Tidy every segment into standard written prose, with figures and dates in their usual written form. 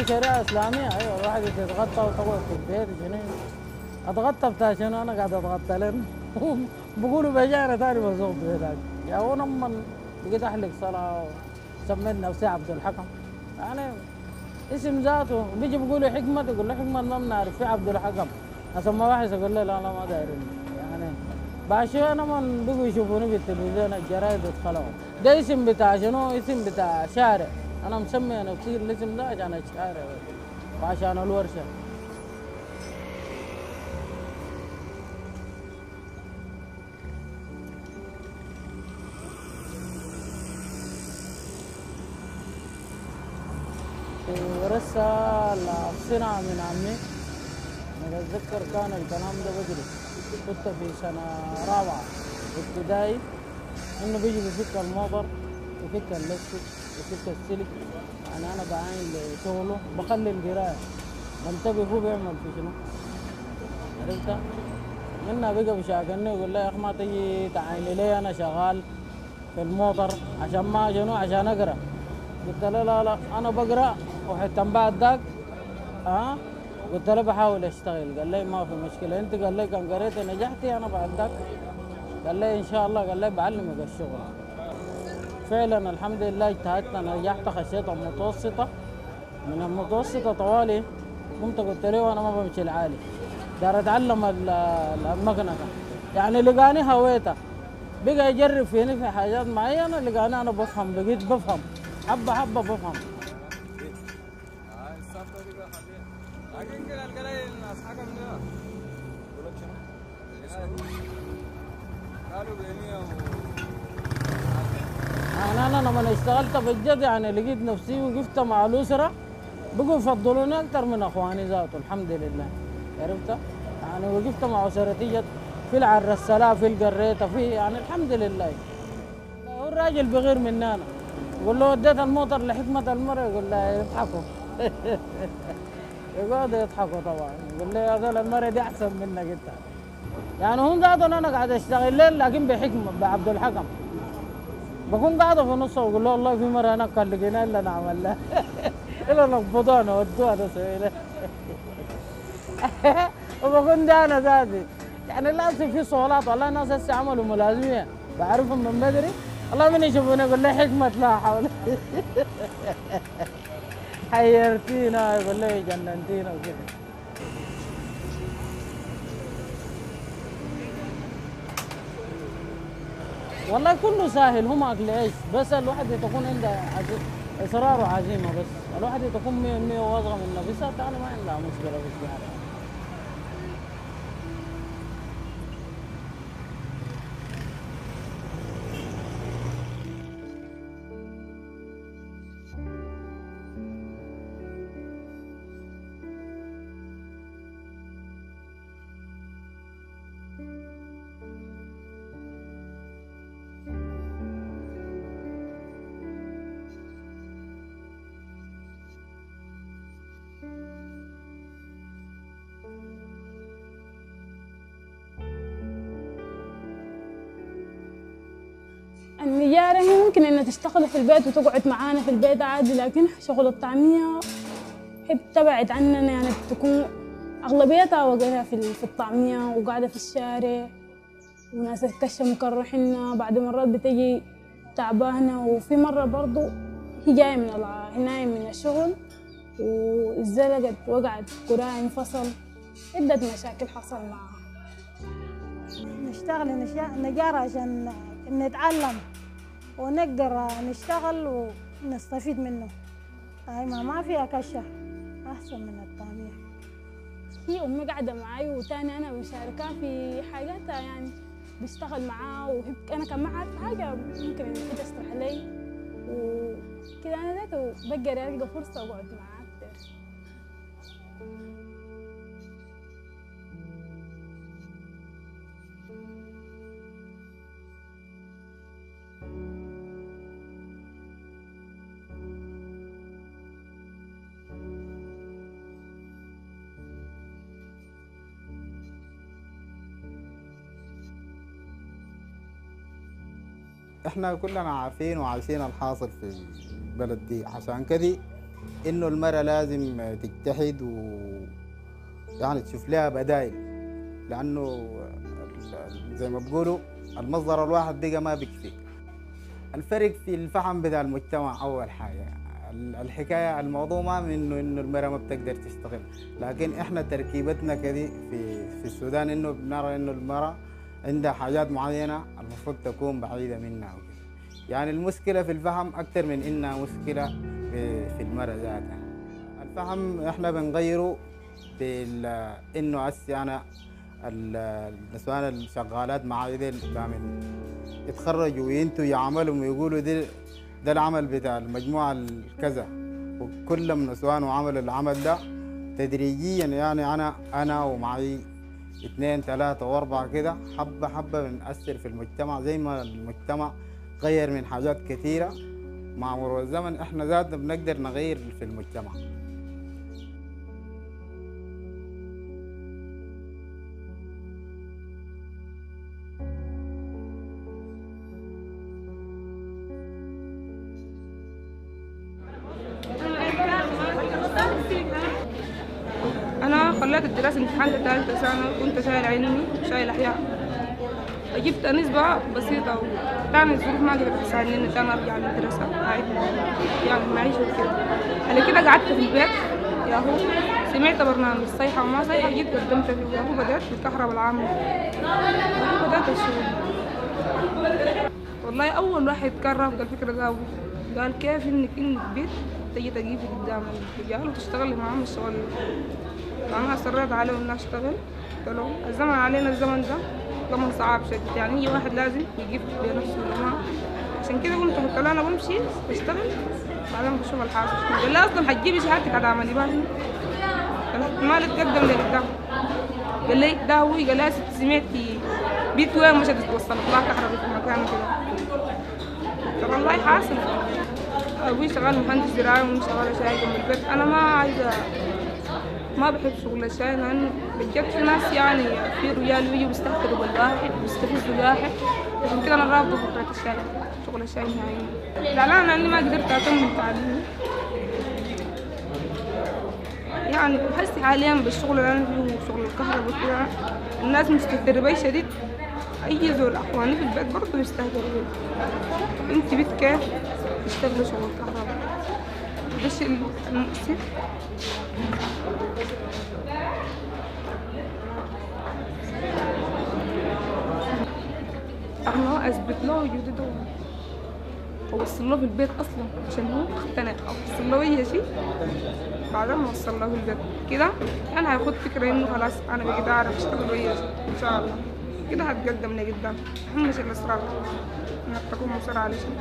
شريعة إسلامية. أيوة الواحد يتغطى وتقعد في البيت شنو أتغطى بتاع شنو أنا قاعد أتغطى لهم بقولوا بجانا تاني بسوق بيتك يا هو لما بقيت أحلق صلاة سميت نفسي عبد الحكم يعني اسم ذاته بيجي بيقولوا حكمة يقول له حكمة ما بنعرف في عبد الحكم أسمى واحد يقول له لا لا ما دايرين يعني بعد شوية أنا من بيجوا يشوفوني في التلفزيون الجرايد اتخلعوا ده اسم بتاع شنو اسم بتاع شارع أنا مسمي نفسي الاسم ده عشان الشارع وعشان الورشة. ورثة الصنعة من عمي أنا بتذكر كان الكلام ده بدري كنت في سنة رابعة ابتدائي إنه بيجي بفك الموبر وفك اللستك وفك السلك يعني أنا بعاين لشغله بخلي القراية بنتبه هو بيعمل في شنو عرفت؟ منها بقى بشاكلني يقول لي يا أخي ما تجي تعايني لي أنا شغال في الموتر عشان ما شنو عشان أقرأ قلت له لا لا أنا بقرأ وحتى بعد ذاك قلت له بحاول اشتغل قال لي ما في مشكله انت قال لي كان قريت نجحتي انا بعد ذاك قال لي ان شاء الله قال لي بعلمك الشغل فعلا الحمد لله اجتهدت نجحت خشيت المتوسطه من المتوسطه طوالي قمت قلت له انا ما بمشي العالي دار اتعلم المكنه يعني لقاني هويتها بقى يجرب فيني في حاجات معينه لقاني انا بفهم بقيت بفهم حبه حبه بفهم. أنا لما اشتغلت في الجد يعني لقيت نفسي وقفت مع الأسرة بقوا يفضلوني أكثر من أخواني ذاته الحمد لله عرفت؟ يعني وقفت مع أسرتي جد في العرسلة في القريطة في يعني الحمد لله. هو الراجل بغير مننا يقول له وديت الموتر لحكمة المرة يقول له يضحكوا يقعدوا يضحكوا طبعا يقول لي هذول المرة دي أحسن منك أنت يعني هم ذاتهم أنا قاعد أشتغل ليل لكن بحكمة بعبد الحكم بكون قاعدة في نصه وأقول له والله في مرة هناك كان لقينا إلا نعمل له إلا نقبضونا ودوها نسوي له وبكون ده أنا ذاتي يعني لازم في صولات والله الناس هسه عملوا ملازمية بعرفهم من بدري والله من يشوفوني يقول لي حكمة لا حول حيرتينا يقول لي جننتينا وكده. والله كله سهل هم اكل عيش بس الواحد تكون عنده اصرار وعزيمه بس الواحد تكون 100% واثقه من نفسها انا ما عندها مشكله في الشهاده. النجارة هي ممكن إنها تشتغل في البيت وتقعد معانا في البيت عادي لكن شغل الطعمية هي بتبعد عننا يعني بتكون أغلبيتها وقتها في الطعمية وقاعدة في الشارع وناس الكشة مكرحنا بعد مرات بتجي تعبانة وفي مرة برضو هي جاية هناي من الشغل واتزلقت وقعت كراعي انفصل عدة مشاكل حصل معها. نشتغل نجارة عشان نتعلم ونقدر نشتغل ونستفيد منه. ما فيها كشة أحسن من الطعمية. هي أمي قاعدة معاي وتاني أنا مشاركة في حاجاتها يعني بشتغل معاه أنا كمان ما عارفة حاجة ممكن إنها تشرح لي وكده أنا ذاته بقدر ألقى فرصة أقعد معاه أكتر. احنا كلنا عارفين وعايشين الحاصل في البلد دي عشان كذا إنه المرأة لازم تجتهد يعني تشوف لها بدائل، لأنه زي ما بيقولوا المصدر الواحد بقى ما بيكفي. الفرق في الفهم بتاع المجتمع أول حاجة. الحكاية الموضوع ما من إنه المرأة ما بتقدر تشتغل، لكن إحنا تركيبتنا كده في السودان إنه بنرى إنه المرأة عندها حاجات معينة المفروض تكون بعيدة منها وكده. يعني المشكلة في الفهم أكثر من إنها مشكلة في المرأة ذاتها. الفهم إحنا بنغيره إنه أنا النسوان الشغالات معاي ديل دائما يتخرجوا وينتوا عملهم ويقولوا ده العمل بتاع المجموعة الكذا، وكلهم نسوان وعملوا العمل ده تدريجيا. يعني أنا ومعي 2 3 و4 كده حبة حبة بنأثر في المجتمع، زي ما المجتمع غير من حاجات كثيرة مع مرور الزمن إحنا ذاتنا بنقدر نغير في المجتمع. أنا خليت الدراسة امتحان ثالثة سنة، كنت شايل علمي وشايل أحياء، جبت نسبة بسيطة وكان الظروف ما قدرت تساعدني إني أنا أرجع للدراسة يعني المعيشة وكده. على كده قعدت في البيت ياهو، سمعت برنامج صيحة وما صيحة، جيت قدمت فيه ياهو، بدأت في الكهرباء العامة ياهو، بدأت الشغل. والله أول واحد كرم قال فكرة قوي، قال كيف إنك بيت تجي تجيبي قدام الرجال وتشتغلي معاهم الشغل. فأنا أصريت عليه إني أشتغل، قلت له الزمن علينا الزمن ده زمن صعب شديد، يعني أي واحد لازم يجيب بنفسه الأمان. عشان كده قلت له أنا بمشي بشتغل بعدين بشوف الحاصل. قال لي أصلا حتجيبي شهادتك على عملي باهي، ما تتقدم لقدام. قال لي ده هو، قال لي سمعتي بيت وين مش هتتوصل طلع كهرباء في مكان كده. قلت والله حاصل، أبوي شغال مهندس زراعي وأنا شغالة شاي جنب البيت. أنا ما بحب شغل الشاي، لأنه بجد في ناس يعني في رجال بيجوا بيستهتروا بالواحد وبيستفزوا الواحد، عشان كده أنا رافضة فكرة الشاي، شغل الشاي نهائيا. زعلانة إني ما قدرت أكمل تعليمي، يعني بحس حاليا بالشغل اللي أنا فيه وشغل الكهرباء وكده الناس مستهترة بي شديد. أي زول أخواني في البيت برضه بيستهتروا بي. أنت بيت كيف تشتغلي شغل الكهرباء؟ ده الشيء المؤسف. أنا أثبت له وجودي ده وأوصل له في البيت أصلا عشان هو اقتنع، أوصل له أي شيء بعدين ما أوصل له في البيت كده أنا هاخد فكرة إنه خلاص أنا بقيت أعرف أشتغل أي شيء إن شاء الله. كده هتقدم لقدام، أهم شيء الإصرار إنك تكون مصر على شيء.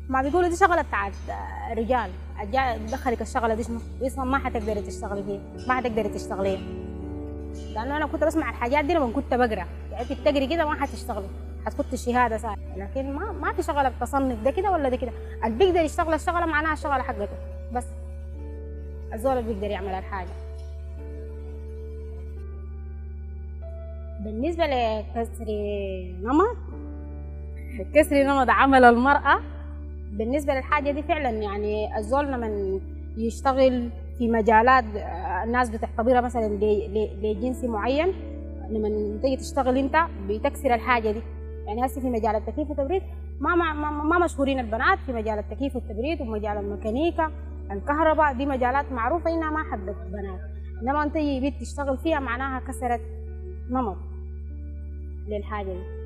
ما بيقولوا دي شغلة بتاعت رجال، دخلك الشغلة دي شنو؟ اصلا ما حتقدري تشتغلي فيها، ما حتقدري تشتغليها. لأنه أنا كنت بسمع الحاجات دي لما كنت بقرا، يعني بتقري كده ما حتشتغلي، حتخطي الشهادة سهل. لكن ما في شغلة بتصنف ده كده ولا ده كده، اللي بيقدر يشتغل الشغلة معناها الشغلة حقته، بس الزول اللي بيقدر يعمل الحاجة. بالنسبة كسر نمط عمل المرأة، بالنسبة للحاجة دي فعلا يعني الزول لما يشتغل في مجالات الناس بتعتبرها مثلا لجنس معين، لما تيجي تشتغل انت بتكسر الحاجة دي. يعني هسه في مجال التكييف والتبريد ما مشهورين البنات في مجال التكييف والتبريد، ومجال الميكانيكا الكهرباء دي مجالات معروفة انها ما حبت البنات، انما انت بيت تشتغل فيها معناها كسرت نمط للحاجة دي.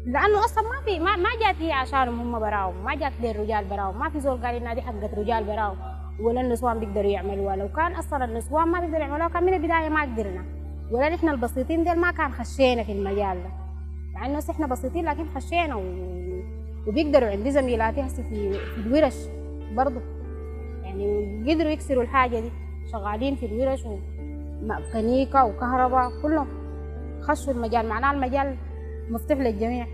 لانه اصلا ما جات هي عشانهم هم براهم، ما جات للرجال براهم، ما في زول قال انها دي حقت رجال براهم ولا النسوان بيقدروا يعملوها. لو كان اصلا النسوان ما بيقدروا يعملوها كان من البدايه ما قدرنا، ولا نحن البسيطين ديل ما كان خشينا في المجال ده. مع انه احنا بسيطين لكن خشينا وبيقدروا. عندي زميلاتي هسه في الورش برضه يعني قدروا يكسروا الحاجه دي، شغالين في الورش وميكانيكا وكهرباء كلهم خشوا المجال، معناه المجال مفتوح للجميع.